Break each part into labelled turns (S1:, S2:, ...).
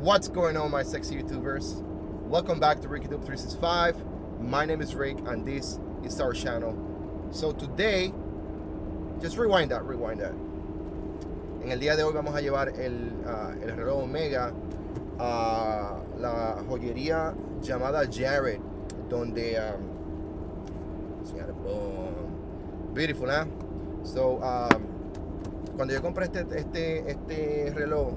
S1: What's going on, my sexy YouTubers? Welcome back to RickyTube 365. My name is Rick and this is our channel. So today, just rewind that. En el día de hoy vamos a llevar el reloj Omega a la joyería llamada Jared, donde beautiful, ¿eh? So, cuando yo compré este reloj,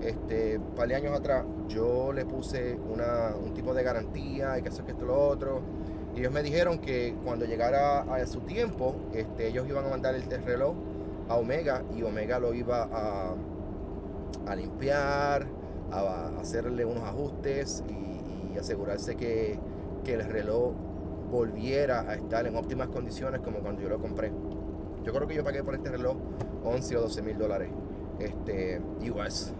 S1: un par de años atrás, yo le puse un tipo de garantía y que eso, que esto, lo otro. Y ellos me dijeron que cuando llegara a su tiempo, ellos iban a mandar el reloj a Omega y Omega lo iba a limpiar, a hacerle unos ajustes y asegurarse que el reloj volviera a estar en óptimas condiciones como cuando yo lo compré. Yo creo que yo pagué por este reloj 11 o 12 mil dólares US.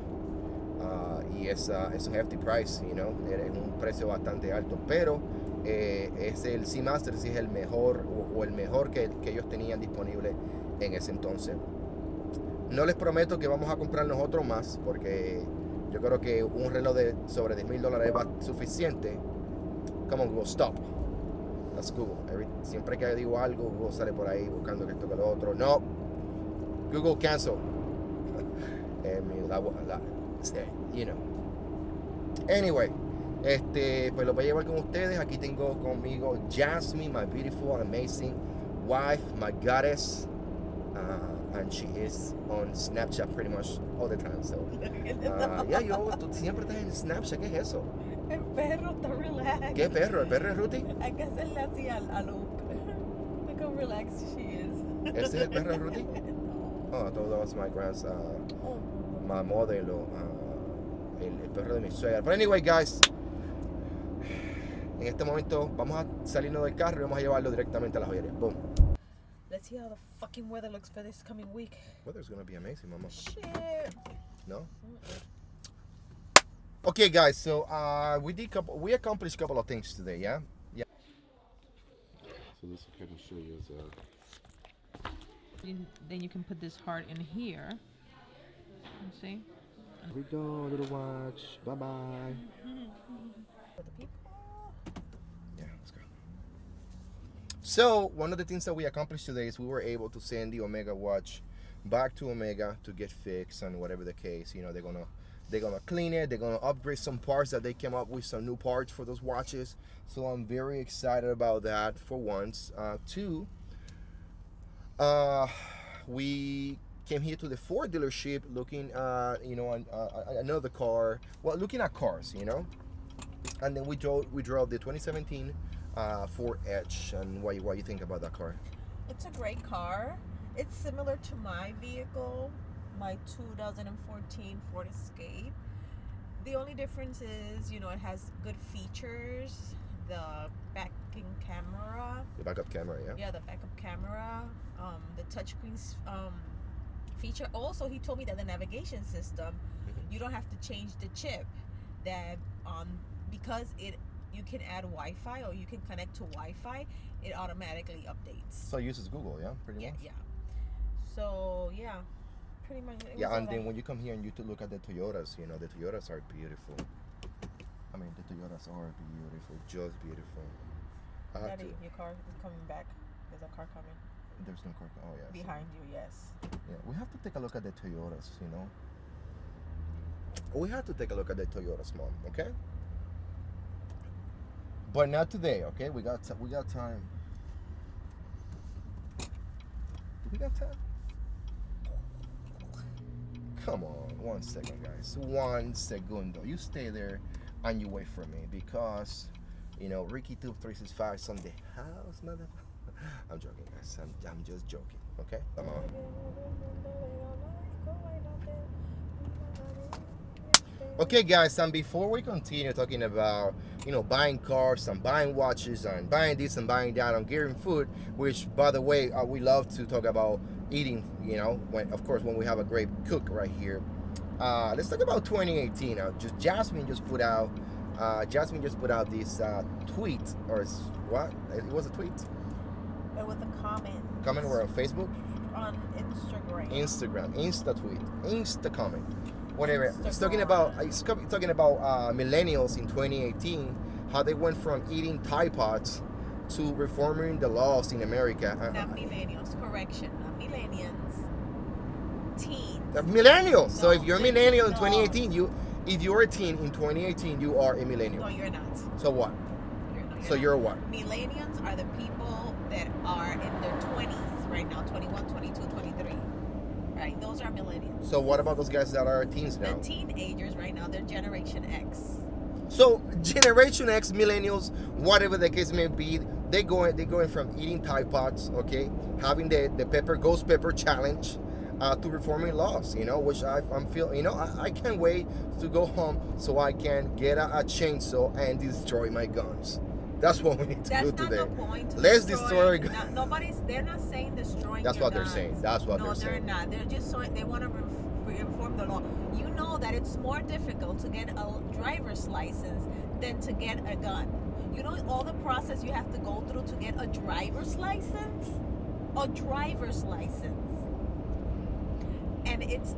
S1: Y es un hefty price, you know, es un precio bastante alto, pero es el Seamaster, sí es el mejor o el mejor que ellos tenían disponible en ese entonces. No les prometo que vamos a comprarnos otro más, porque yo creo que un reloj de sobre 10 mil dólares va suficiente. Come on, Google, stop. That's Google. Siempre que digo algo, Google sale por ahí buscando que esto, que lo otro. No, Google cancel. You know. Anyway, pues lo voy a llevar con ustedes. Aquí tengo conmigo Jasmine, my beautiful and amazing wife, my goddess, and she is on Snapchat pretty much all the time. So, tú siempre estás en Snapchat. ¿Qué es eso?
S2: El perro está relaxed.
S1: ¿Qué perro? ¿El perro es Ruti?
S2: Hay que hacerle así a Luke. Look how relaxed she is.
S1: ¿Ese es el perro de Ruti? Oh, I thought that was my my mother-in-law, el perro de mi suegra. But anyway, guys, en este momento vamos a salirnos del carro y vamos a llevarlo directamente a la joyería. Boom.
S2: Let's see how the fucking weather looks for this coming week.
S1: Weather's gonna be amazing, mama.
S2: Shit.
S1: No? Okay, guys, so we accomplished a couple of things today, yeah? Yeah. So this will kind of show you
S2: Then you can put this heart in here. You see?
S1: Here we go, little watch. Bye-bye.
S2: For the people.
S1: Yeah, let's go. So, one of the things that we accomplished today is we were able to send the Omega watch back to Omega to get fixed and whatever the case. You know, they're gonna clean it. They're gonna upgrade some parts that they came up with, some new parts for those watches. So I'm very excited about that for once. Two, we came here to the Ford dealership looking at, another car. Well, looking at cars, you know. And then we drove the 2017 Ford Edge. And what you think about that car?
S2: It's a great car. It's similar to my vehicle, my 2014 Ford Escape. The only difference is, it has good features. The backing camera.
S1: The backup camera, yeah?
S2: Yeah, the backup camera. The touchscreen feature. Also, he told me that the navigation system, you don't have to change the chip. That because you can add Wi-Fi or you can connect to Wi-Fi, it automatically updates.
S1: So it uses Google, yeah? Pretty much?
S2: Yeah. So, yeah. Pretty much.
S1: Yeah, and then when you come here and you look at the Toyotas, the Toyotas are beautiful. I mean, the Toyotas are beautiful, just beautiful.
S2: Daddy, your car is coming back. There's a car coming.
S1: There's no car. Oh, yeah.
S2: Behind you, yes.
S1: Yeah, we have to take a look at the Toyotas, We have to take a look at the Toyotas, Mom, okay? But not today, okay? We got time. Do we got time? Come on, 1 second, guys. 1 segundo. You stay there and you wait for me because, RickyTube 365 is on the house, mother. I'm joking, guys. I'm just joking, okay? Come on. Okay, guys, and before we continue talking about, buying cars and buying watches and buying this and buying that and getting food, which, by the way, we love to talk about eating, when we have a great cook right here. Let's talk about 2018 now. Jasmine just put out this tweet, or what? It was a tweet?
S2: It was a comment.
S1: Comment where on Facebook?
S2: On Instagram.
S1: Insta tweet. Insta comment. whatever. It's talking about millennials in 2018, how they went from eating Tide Pods to reforming the laws in America.
S2: Not millennials, correction, not millennials. Teens.
S1: Millennials. So if you're a millennial in
S2: no.
S1: 2018, if you're a teen in 2018, you are a millennial.
S2: No, you're not.
S1: So what? You're what?
S2: Millennials are the people that are in their 20s right now, 21, 22, 23. Right? Those are millennials.
S1: So what about those guys that are teens now?
S2: The teenagers right now, they're Generation X.
S1: So Generation X, millennials, whatever the case may be, they're going from eating Tide Pods, okay, having the ghost pepper challenge, to reforming laws, which I'm feeling, I can't wait to go home so I can get a chainsaw and destroy my guns. That's what we need to do today.
S2: That's not the point.
S1: Let's destroy.
S2: They're not saying destroying.
S1: That's what they're
S2: guns.
S1: saying. That's what they're saying.
S2: No, they're not. They're just saying they want to reform the law. You know that it's more difficult to get a driver's license than to get a gun. You know all the process you have to go through to get a driver's license? A driver's license. And it's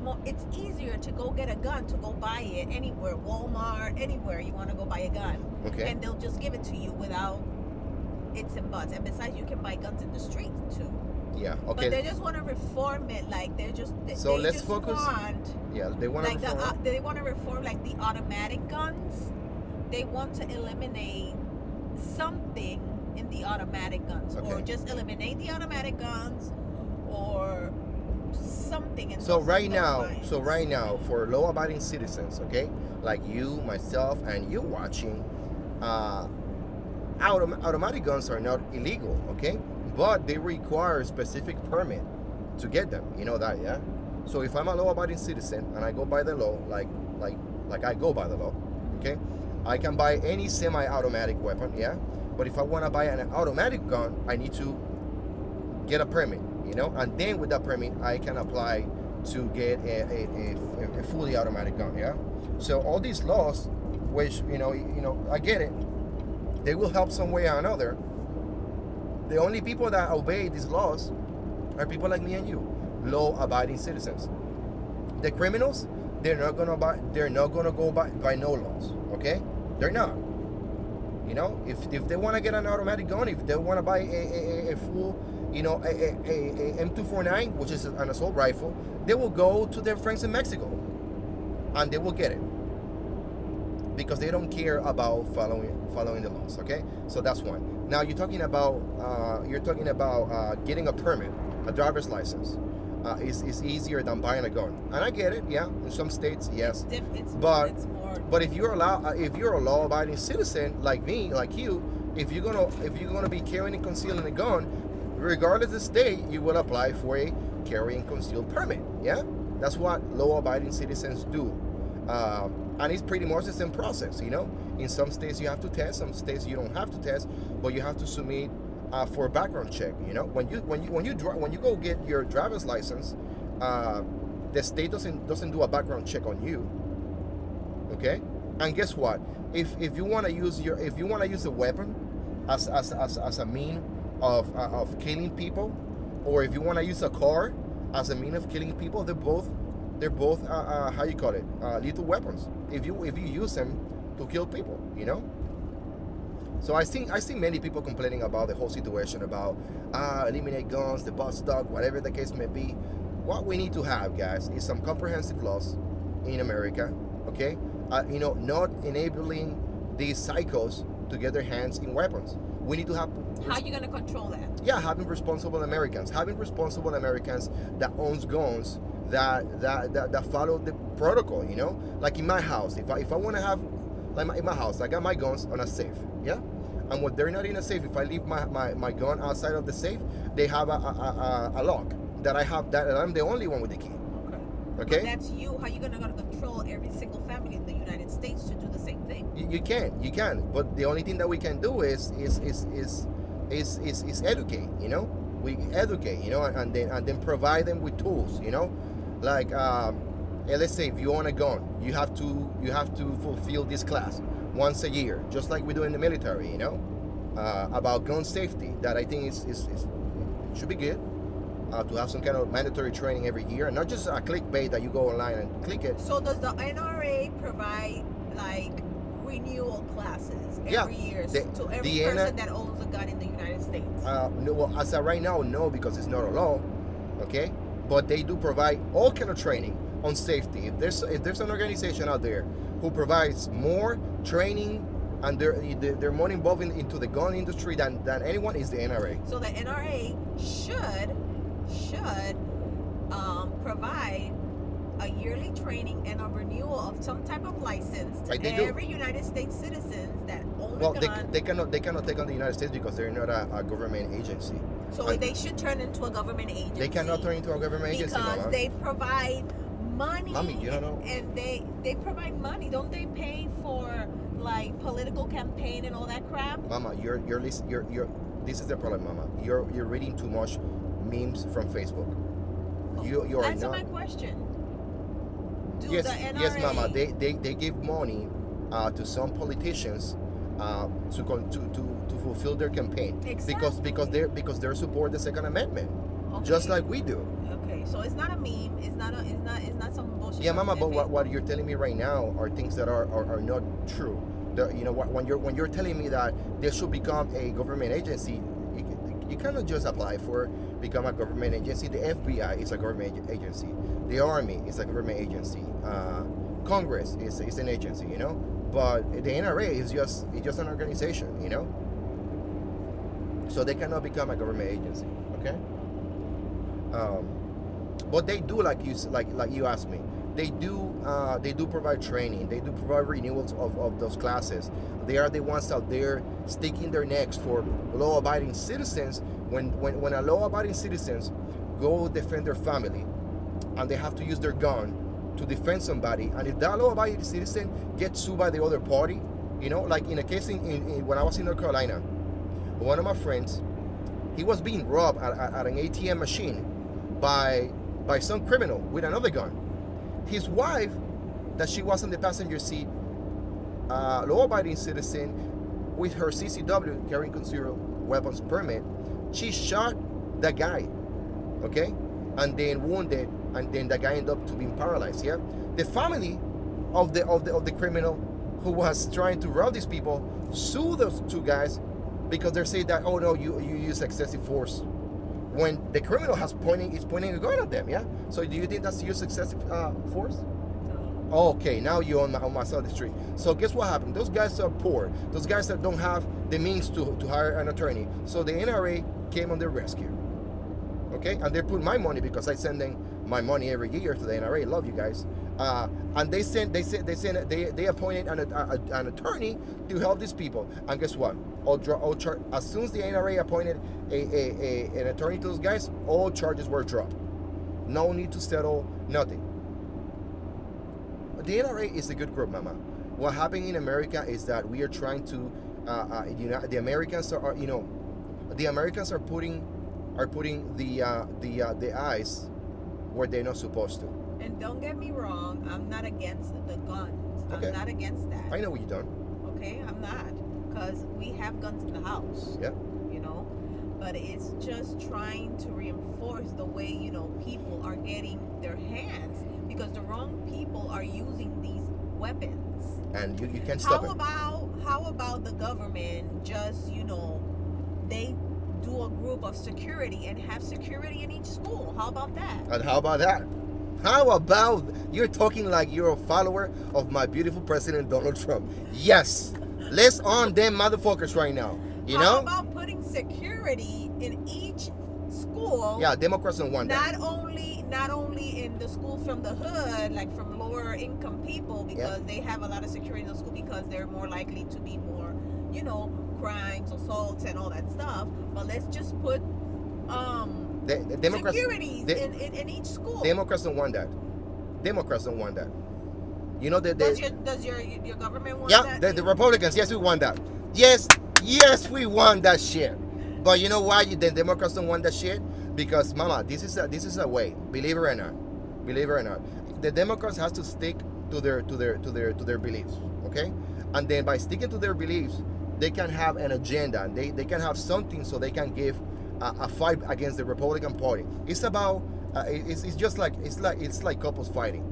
S2: easier to go get a gun, to go buy it anywhere, Walmart, anywhere you want to go buy a gun.
S1: Okay.
S2: And they'll just give it to you without its and buts. And besides, you can buy guns in the street too.
S1: Yeah. Okay.
S2: But they just want to reform it, like they're just.
S1: So
S2: they
S1: let's
S2: just
S1: focus. Yeah, they want to reform.
S2: they want to reform like the automatic guns. They want to eliminate something in the automatic guns,
S1: Okay.
S2: or just eliminate the automatic guns, or something. In
S1: So
S2: those
S1: right
S2: lines.
S1: now, for law-abiding citizens, okay, like you, myself, and you watching, automatic guns are not illegal, okay, but they require a specific permit to get them. You know that, yeah? So if I'm a law-abiding citizen and I go by the law, like I go by the law, okay, I can buy any semi-automatic weapon, yeah. But if I want to buy an automatic gun, I need to get a permit, and then with that permit, I can apply to get a fully automatic gun, yeah. So all these laws, which I get it, they will help some way or another. The only people that obey these laws are people like me and you, law-abiding citizens. The criminals, they're not gonna go by no laws, okay? They're not. If they want to get an automatic gun, if they want to buy a full, a M249, which is an assault rifle, they will go to their friends in Mexico, and they will get it because they don't care about following the laws. Okay, so that's one. Now you're talking about getting a permit, a driver's license. Is easier than buying a gun, and I get it. Yeah, in some states, yes. But if you're a law-abiding citizen like me, like you, if you're gonna be carrying and concealing a gun, regardless of the state, you will apply for a carry and conceal permit. Yeah, that's what law-abiding citizens do, and it's pretty much the same process. In some states you have to test, some states you don't have to test, but you have to submit for a background check. When you go get your driver's license, the state doesn't do a background check on you. Okay, and guess what? If you want to use a weapon as a mean of killing people, or if you want to use a car as a mean of killing people, they're both how you call it, lethal weapons. If you use them to kill people, So I see many people complaining about the whole situation about eliminate guns, the bus stop, whatever the case may be. What we need to have, guys, is some comprehensive laws in America, okay? Not enabling these psychos to get their hands in weapons. We need to have.
S2: How are you going to control that?
S1: Yeah, having responsible Americans that owns guns, that follow the protocol. Like in my house, if I want to have, like in my house, I got my guns on a safe. Yeah, and when they're not in a safe, if I leave my gun outside of the safe, they have a lock that I have, that I'm the only one with the key. Okay.
S2: But that's you. How are you going to control every single family in the United States to do the same thing?
S1: You can. But the only thing that we can do is educate. We educate. And then provide them with tools. Like let's say if you own a gun, you have to fulfill this class once a year, just like we do in the military. About gun safety. That I think is should be good. to have some kind of mandatory training every year, and not just a clickbait that you go online and click it.
S2: So does the NRA provide like renewal classes every year to every person that owns a gun in the United States?
S1: No, well, as of right now, no, because it's not a law. Okay, but they do provide all kind of training on safety. If there's an organization out there who provides more training and they're more involved into the gun industry than anyone, is the NRA.
S2: So the NRA should provide a yearly training and a renewal of some type of license to every United States citizens that own a gun.
S1: They cannot take on the United States because they're not a government agency.
S2: So they should turn into a government agency.
S1: They cannot turn into a government agency
S2: because they provide money.
S1: Mommy, you don't know.
S2: And they provide money. Don't they pay for like political campaign and all that crap?
S1: Mama, you're this is the problem, Mama. You're reading too much memes from Facebook. You are
S2: Answer
S1: not.
S2: my question.
S1: Yes,
S2: the NRA,
S1: yes, Mama. They give money to some politicians to fulfill their campaign.
S2: Exactly.
S1: because they support the Second Amendment,
S2: okay.
S1: Just like we do.
S2: Okay, so it's not a meme. It's not some bullshit.
S1: Yeah, Mama. But what you're telling me right now are things that are not true. When you're telling me that they should become a government agency, you cannot just apply for become a government agency. The FBI is a government agency. The Army is a government agency. Congress is an agency, But the NRA is just an organization, So they cannot become a government agency, okay? But they do, like you asked me, they do provide training. They do provide renewals of those classes. They are the ones out there sticking their necks for law-abiding citizens. When a law-abiding citizens go defend their family, and they have to use their gun to defend somebody, and if that law-abiding citizen gets sued by the other party, like in a case in when I was in North Carolina, one of my friends, he was being robbed at an ATM machine by some criminal with another gun. His wife, that she was in the passenger seat, law-abiding citizen with her CCW, carrying concealed weapons permit, she shot the guy, okay, and then wounded, and then the guy ended up to being paralyzed. Yeah, the family of the criminal who was trying to rob these people sued those two guys because they're saying that, oh no, you use excessive force, when the criminal is pointing a gun at them. Yeah, so do you think that's use excessive force? Okay, now you're on my side of the street. So guess what happened? Those guys are poor. Those guys that don't have the means to hire an attorney. So the NRA came on their rescue. Okay, and they put my money, because I send them my money every year to the NRA. Love you guys. And they appointed an attorney to help these people. And guess what? As soon as the NRA appointed an attorney to those guys, all charges were dropped. No need to settle, nothing. The NRA is a good group, Mama. What happened in America is that we are trying to, the Americans are, the Americans are putting the eyes where they're not supposed to.
S2: And don't get me wrong, I'm not against the guns. Okay. I'm not against that.
S1: I know what you've done.
S2: Okay, I'm not, because we have guns in the house.
S1: Yeah.
S2: But it's just trying to reinforce the way people are getting their hands, because the wrong people are using these weapons.
S1: And you can't stop it.
S2: How about the government just they do a group of security and have security in each school? How about that?
S1: And how about that? How about, you're talking like you're a follower of my beautiful president Donald Trump. Yes, let's arm them motherfuckers right now.
S2: How about putting security in each school?
S1: Yeah, Democrats don't want that.
S2: Not only in the school from the hood, like from lower income people, because they have a lot of security in the school, because they're more likely to be more, crimes, assaults, and all that stuff. But let's just put
S1: the Democrats,
S2: securities in each school.
S1: Democrats don't want that. Democrats don't want that.
S2: Does your government want that?
S1: Yeah, the Republicans, yes, we want that. Yes, we want that shit. But you know why the Democrats don't want that shit? Because, Mama, this is a way. Believe it or not, the Democrats has to stick to their beliefs. Okay, and then by sticking to their beliefs, they can have an agenda. They can have something, so they can give a fight against the Republican Party. It's about it's just like it's like couples fighting.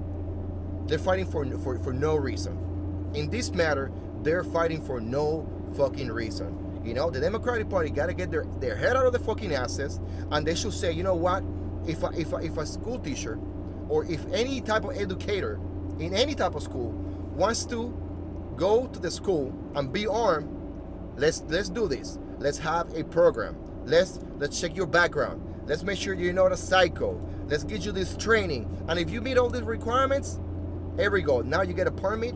S1: They're fighting for no reason. In this matter, they're fighting for no fucking reason. You know, the Democratic Party got to get their head out of the fucking asses, and they should say, you know what? If a school teacher, or if any type of educator in any type of school wants to go to the school and be armed, let's do this. Let's have a program. Let's check your background. Let's make sure you're not a psycho. Let's get you this training. And if you meet all these requirements, here we go. Now you get a permit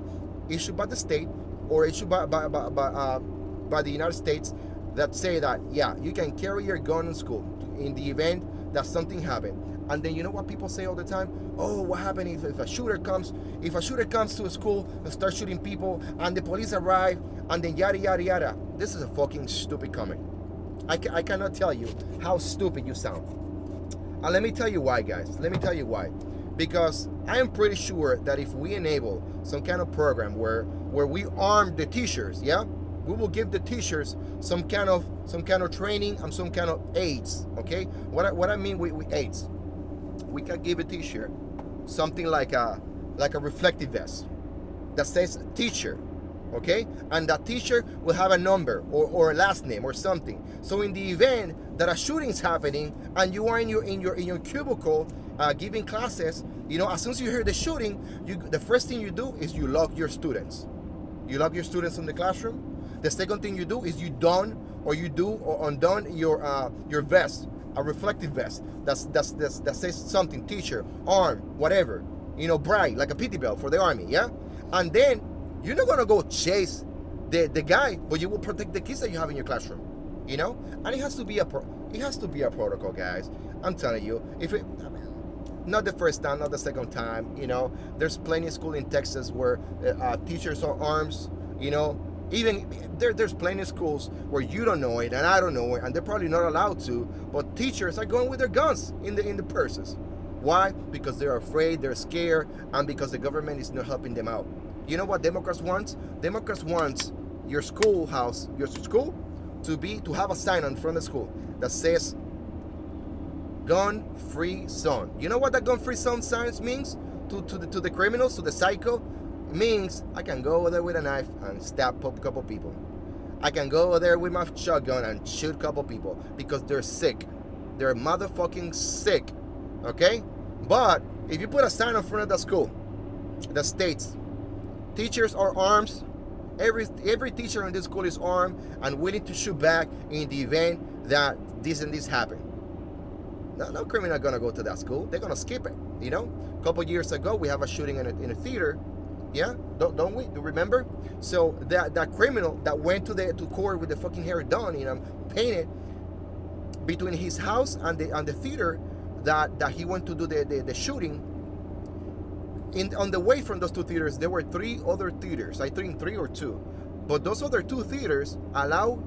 S1: issued by the state or issued by the United States that say that, yeah, you can carry your gun in school in the event that something happened. And then you know what people say all the time? Oh, what happened if a shooter comes to a school and starts shooting people and the police arrive and then yada yada yada. This is a fucking stupid comment. I cannot tell you how stupid you sound. And let me tell you why, guys. Let me tell you why. Because I am pretty sure that if we enable some kind of program where we arm the teachers, yeah, we will give the teachers some kind of training and some kind of aids. Okay, what I mean with aids, we can give a teacher something like a reflective vest that says teacher, okay, and that teacher will have a number or a last name or something. So in the event that a shooting is happening and you are in your cubicle giving classes, you know, as soon as you hear the shooting, the first thing you do is you lock your students. You lock your students in the classroom. The second thing you do is you undone your vest, a reflective vest that says something, teacher, arm, whatever, you know, bright, like a pity belt for the army, yeah? And then you're not gonna go chase the guy, but you will protect the kids that you have in your classroom, you know? And it has to be a protocol, guys. I'm telling you, not the first time, not the second time, you know. There's plenty of schools in Texas where teachers are armed, you know. Even there's plenty of schools where you don't know it and I don't know it, and they're probably not allowed to, but teachers are going with their guns in the purses. Why? Because they're afraid, they're scared, and because the government is not helping them out. You know what Democrats want? Democrats want your school to have a sign on front of the school that says gun-free zone. You know what that gun-free zone signs means to the criminals, to the psycho? It means I can go over there with a knife and stab a couple people. I can go over there with my shotgun and shoot a couple people because they're sick. They're motherfucking sick. Okay? But if you put a sign in front of the school that states teachers are armed, every teacher in this school is armed and willing to shoot back in the event that this and this happen. No criminal gonna go to that school. They're gonna skip it. You know, a couple years ago we have a shooting in a theater. Yeah, don't we? Do you remember? So that criminal that went to court with the fucking hair done, you know, painted between his house and the theater that he went to do the shooting. On the way from those two theaters, there were 3 other theaters. I think 3 or 2, but those other 2 theaters allow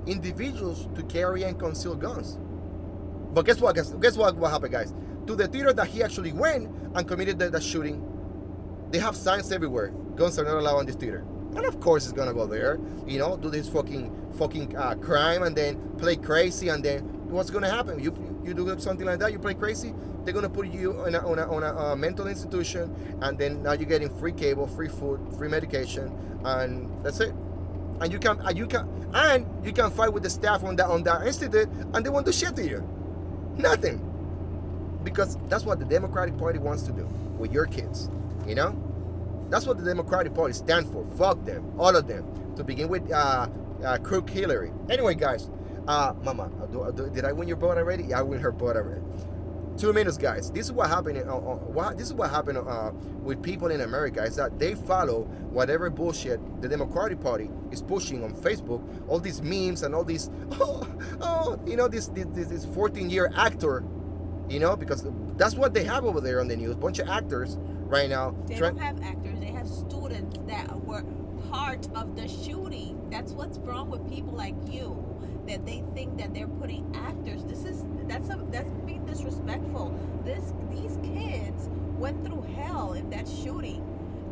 S1: individuals to carry and conceal guns. But guess what happened, guys? To the theater that he actually went and committed the shooting, they have signs everywhere. Guns are not allowed in this theater. And of course it's gonna go there, you know, do this fucking crime and then play crazy, and then what's gonna happen? You do something like that, you play crazy, they're gonna put you on a mental institution, and then now you're getting free cable, free food, free medication, and that's it. And you can fight with the staff on that institute, and they won't do shit to you. Nothing. Because that's what the Democratic Party wants to do with your kids. You know? That's what the Democratic Party stands for. Fuck them. All of them. To begin with, Crook Hillary. Anyway, guys. Mama, did I win your vote already? Yeah, I win her vote already. 2 minutes, guys. This is what happened. This is what happened with people in America. Is that they follow whatever bullshit the Democratic Party is pushing on Facebook. All these memes and all these, you know, this 14-year actor, you know, because that's what they have over there on the news. Bunch of actors right now.
S2: They don't have actors. They have students that were part of the shooting. That's what's wrong with people like you. That they think that they're putting actors. That's being disrespectful. These kids went through hell in that shooting.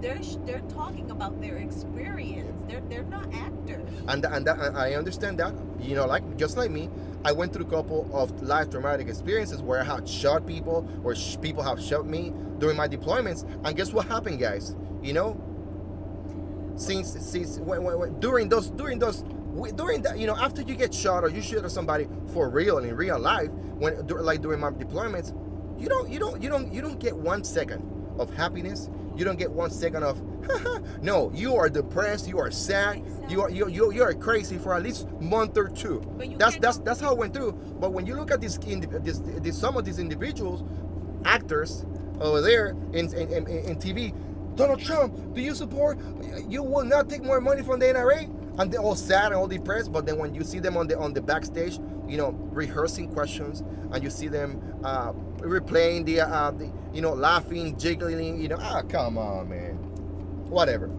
S2: they're talking about their experience. They're not actors.
S1: And I understand that. You know, like just like me, I went through a couple of life traumatic experiences where I had shot people, or people have shot me during my deployments. And guess what happened, guys? You know, since during that, you know, after you get shot or you shoot at somebody for real in real life, like during my deployments, you don't get 1 second of happiness. You don't get 1 second of no, you are depressed, you are sad,
S2: Exactly.
S1: you are crazy for at least month or two.
S2: But you
S1: That's how it went through. But when you look at some of these individuals, actors over there in TV, Donald Trump, do you support? You will not take more money from the NRA, and they're all sad and all depressed. But then when you see them on the backstage, you know, rehearsing questions, and you see them replaying the you know, laughing, jiggling, you know, come on, man, whatever.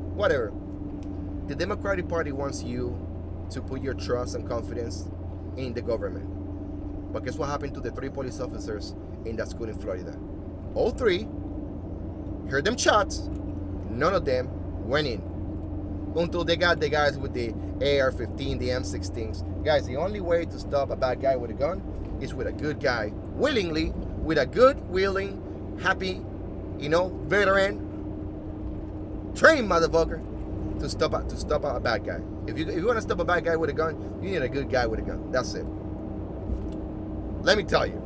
S1: The Democratic Party wants you to put your trust and confidence in the government. But guess what happened to the 3 police officers in that school in Florida? All 3 heard them shots. None of them went in until they got the guys with the AR-15, the M16s. Guys, the only way to stop a bad guy with a gun is with a good guy, willingly, with a good, willing, happy, you know, veteran, trained motherfucker to stop a bad guy. If you want to stop a bad guy with a gun, you need a good guy with a gun. That's it. Let me tell you.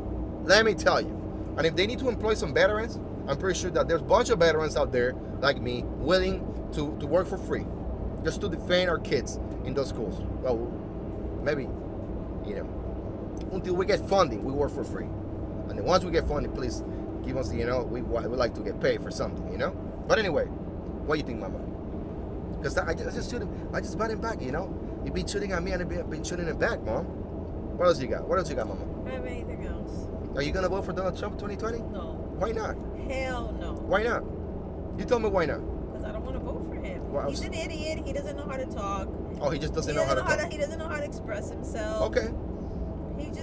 S1: And if they need to employ some veterans, I'm pretty sure that there's a bunch of veterans out there like me willing to work for free just to defend our kids in those schools. Well, maybe, you know, until we get funding, we work for free. And then once we get funding, please give us, you know, we like to get paid for something, you know. But anyway, what do you think, Mama? Because I just shoot him. I just bought him back, you know. You've been shooting at me and I've been shooting him back, Mom. What else you got, Mama?
S2: I don't have anything else.
S1: Are you gonna vote for Donald Trump 2020?
S2: No.
S1: Why not?
S2: Hell no.
S1: Why not? You tell me why not.
S2: Because I don't want to vote for him.
S1: Well,
S2: He's an idiot. He doesn't know how to talk.
S1: Oh, he just doesn't know how to talk.
S2: He doesn't know how to express himself.
S1: Okay.
S2: He's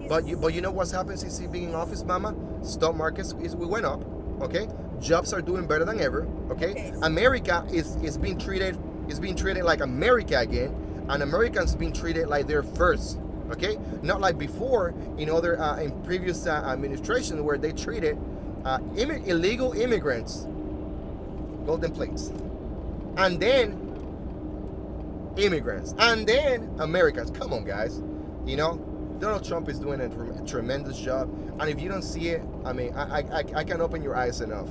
S1: But you know what's happened since he being in office, Mama? Stock markets we went up. Okay. Jobs are doing better than ever. Okay. America is being treated like America again, and Americans being treated like they're first. Okay, not like before in other in previous administrations where they treated illegal immigrants golden plates, and then immigrants, and then Americans. Come on, guys. You know, Donald Trump is doing a tremendous job, and if you don't see it, I mean, I can open your eyes enough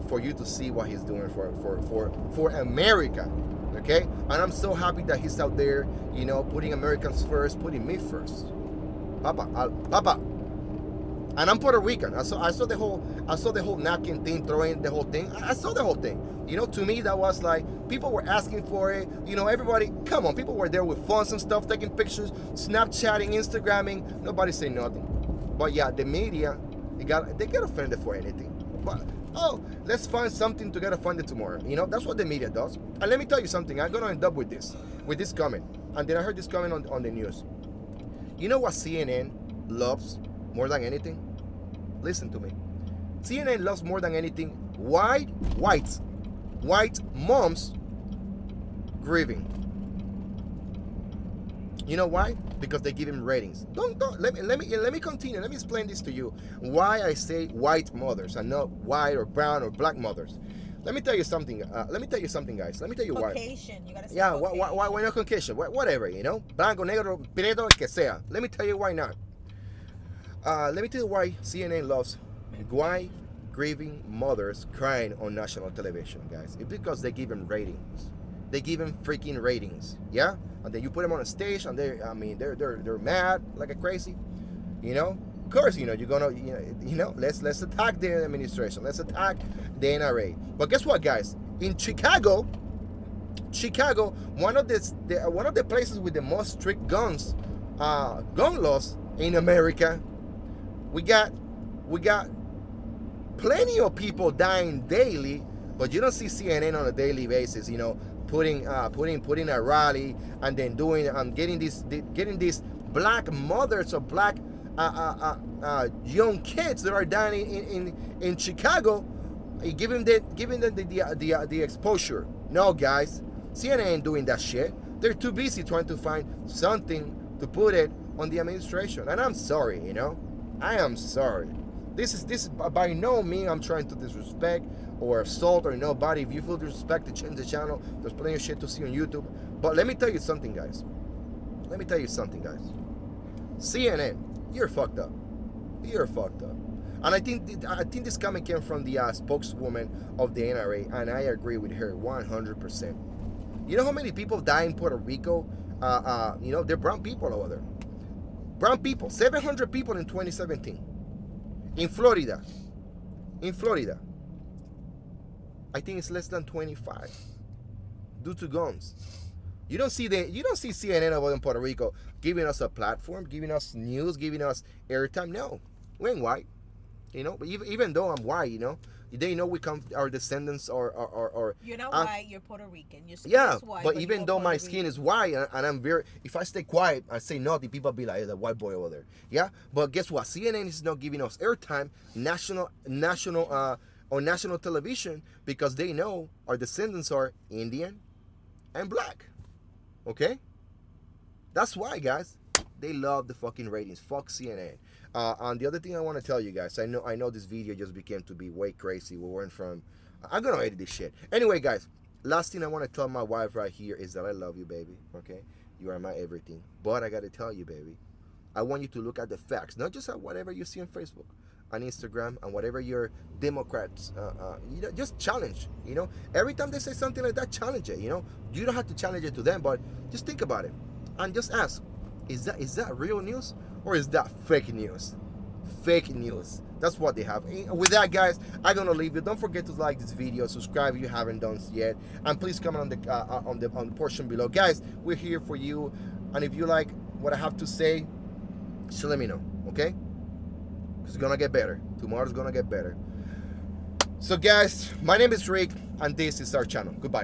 S1: for you to see what he's doing for America. Okay, and I'm so happy that he's out there, you know, putting Americans first, putting me first. Papa. And I'm Puerto Rican. I saw the whole napkin thing, throwing the whole thing. I saw the whole thing. You know, to me that was like people were asking for it. You know, everybody, come on, people were there with phones and stuff, taking pictures, Snapchatting, Instagramming. Nobody said nothing. But yeah, the media, they get offended for anything. But let's find something to get offended tomorrow. You know, that's what the media does. And let me tell you something. I'm gonna end up with this comment. And then I heard this comment on the news. You know what CNN loves more than anything? Listen to me. CNN loves more than anything white moms grieving. You know why? Because they give him ratings. Let me continue. Let me explain this to you. Why I say white mothers and not white or brown or black mothers. Let me tell you something. Guys. Let me tell you why.
S2: Caucasian. You gotta say
S1: Yeah,
S2: Caucasian.
S1: why not Caucasian? Whatever, you know, blanco, negro, prieto, el que sea. Let me tell you why not. Let me tell you why CNN loves white grieving mothers crying on national television, guys. It's because they give them ratings. They give them freaking ratings, yeah. And then you put them on a stage, and they're mad like a crazy, you know. Of course, you know you're gonna, you know. Let's attack the administration. Let's attack the NRA. But guess what, guys? In Chicago, one of the places with the most strict gun laws in America, we got plenty of people dying daily, but you don't see CNN on a daily basis, you know, putting a rally and then getting these black mothers or black young kids that are dying in Chicago Giving them the exposure. No, guys, CNN ain't doing that shit. They're too busy trying to find something to put it on the administration. And I'm sorry, you know, I am sorry. This by no means I'm trying to disrespect or assault or nobody. If you feel disrespect, to change the channel. There's plenty of shit to see on YouTube. But let me tell you something, guys. CNN, you're fucked up. You're fucked up. And I think this comment came from the spokeswoman of the NRA, and I agree with her 100%. You know how many people die in Puerto Rico? You know, they're brown people over there. Brown people, 700 people in 2017. In Florida, I think it's less than 25 due to guns. You don't see CNN over in Puerto Rico giving us a platform, giving us news, giving us airtime. No, we ain't white. You know, but even though I'm white, you know, they know we come, our descendants or
S2: you're not white, you're Puerto Rican. Your skin
S1: yeah,
S2: is white,
S1: but even though my skin
S2: Rican.
S1: is white and I'm very, if I stay quiet, I say nothing, people be like, hey, the white boy over there. Yeah, but guess what? CNN is not giving us airtime, national television, because they know our descendants are Indian and black. Okay, that's why, guys. They love the fucking ratings. Fuck CNN. And the other thing I want to tell you guys, I know this video just became to be way crazy. We went from, I'm gonna edit this shit. Anyway, guys, last thing I want to tell my wife right here is that I love you, baby. Okay, you are my everything. But I gotta tell you, baby, I want you to look at the facts, not just at whatever you see on Facebook, on Instagram, and whatever your Democrats, you know, just challenge. You know, every time they say something like that, challenge it. You know, you don't have to challenge it to them, but just think about it and just ask. Is that real news or is that fake news? Fake news. That's what they have. With that, guys, I'm gonna leave you. Don't forget to like this video, subscribe if you haven't done so yet, and please comment on the portion below, guys. We're here for you, and if you like what I have to say, just let me know, okay? It's gonna get better. Tomorrow's gonna get better. So, guys, my name is Rick, and this is our channel. Goodbye.